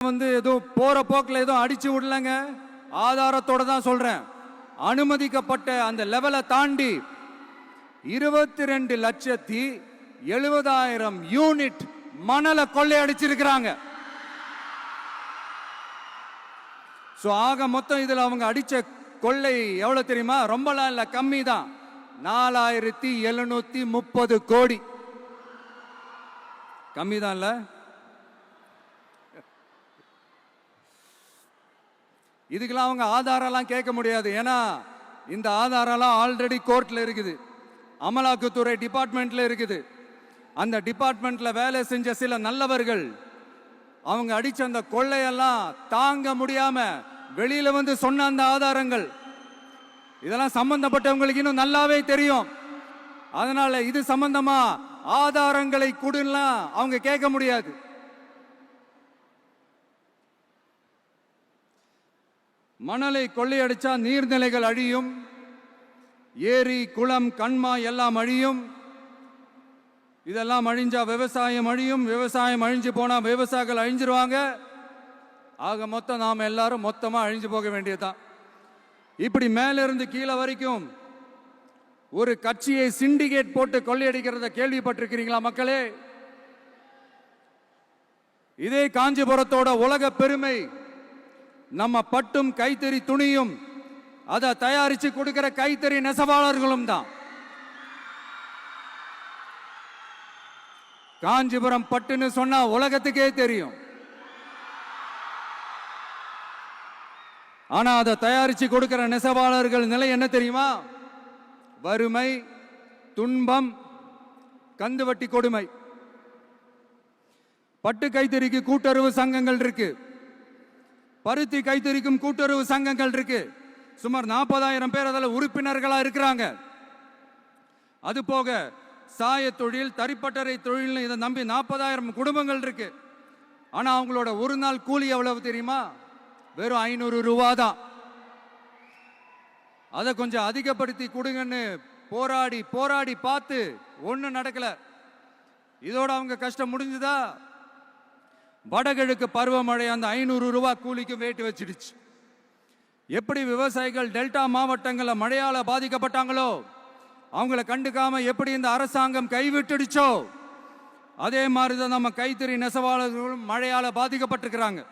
ஏதோ போற போக்கில் ஏதோ அடிச்சு விடலங்க, ஆதாரத்தோட தான் சொல்றேன். அனுமதிக்கப்பட்ட அந்த லெவலை தாண்டி 22,70,000 யூனிட் மணலை கொள்ளையடிச்சிருக்கிறாங்க. ஆக மொத்தம் இதுல அவங்க அடிச்ச கொள்ளை எவ்வளவு தெரியுமா? ரொம்பலாம் இல்ல, கம்மி தான். 4,730 கோடி. கம்மி தான் இல்ல? இதுக்கெல்லாம் அவங்க ஆதாரம்லாம் கேட்க முடியாது. ஏன்னா இந்த ஆதாரம்லாம் ஆல்ரெடி கோர்ட்ல இருக்குது, அமலாக்கத்துறை டிபார்ட்மெண்ட்ல இருக்குது. அந்த டிபார்ட்மெண்ட்ல வேலை செஞ்ச சில நல்லவர்கள் அவங்க அடிச்ச அந்த கொள்ளையெல்லாம் தாங்க முடியாம வெளியில வந்து சொன்ன அந்த ஆதாரங்கள், இதெல்லாம் சம்பந்தப்பட்டவங்களுக்கு இன்னும் நல்லாவே தெரியும். அதனால இது சம்பந்தமா ஆதாரங்களை கொடுலாம் அவங்க கேட்க முடியாது. மணலை கொள்ளையடிச்சா நீர்நிலைகள் அழியும், ஏரி குளம் கண்மா எல்லாம் அழியும். இதெல்லாம் அழிஞ்சா விவசாயம் அழியும், விவசாயம் அழிஞ்சு போனா விவசாயிகள் அழிஞ்சிருவாங்க. ஆக மொத்தம் நாம எல்லாரும் மொத்தமா அழிஞ்சு போக வேண்டியதுதான். இப்படி மேல இருந்து கீழே வரைக்கும் ஒரு கட்சியை சிண்டிகேட் போட்டு கொள்ளையடிக்கிறத கேள்விப்பட்டிருக்கிறீங்களா மக்களே? இதே காஞ்சிபுரத்தோட உலக பெருமை நம்ம பட்டும் கைத்தறி துணியும், அதை தயாரிச்சு கொடுக்கிற கைத்தறி நெசவாளர்களும் தான். காஞ்சிபுரம் பட்டுன்னு சொன்னா உலகத்துக்கே தெரியும். ஆனா அதை தயாரிச்சு கொடுக்கிற நெசவாளர்கள் நிலை என்ன தெரியுமா? வறுமை, துன்பம், கந்துவட்டி கொடுமை. பட்டு கைத்தறிக்கு கூட்டுறவு சங்கங்கள் இருக்கு, பருத்தி கைத்தறிக்கும் கூட்டுறவு சங்கங்கள் இருக்கு. சுமார் 40,000 பேர் அதில் உறுப்பினர்களா இருக்கிறாங்க. அது போக சாய தொழில், தறிப்பட்டறை தொழில் இதை நம்பி 40,000 குடும்பங்கள் இருக்கு. ஆனா அவங்களோட ஒரு நாள் கூலி எவ்வளவு தெரியுமா? வெறும் 500 ரூபா தான். அதை கொஞ்சம் அதிகப்படுத்தி கொடுங்கன்னு போராடி போராடி பார்த்து ஒன்றும் நடக்கல. இதோட அவங்க கஷ்டம் முடிஞ்சுதா? வடகிழக்கு பருவமழை அந்த 500 ரூபா கூலிக்கு வேட்டு வச்சிடுச்சு. எப்படி விவசாயிகள் டெல்டா மாவட்டங்களில் மழையால பாதிக்கப்பட்டாங்களோ, அவங்கள கண்டுக்காம எப்படி இந்த அரசாங்கம் கைவிட்டுடுச்சோ, அதே மாதிரிதான் நம்ம கைத்தறி நெசவாளர்களும் மழையால பாதிக்கப்பட்டிருக்கிறாங்க.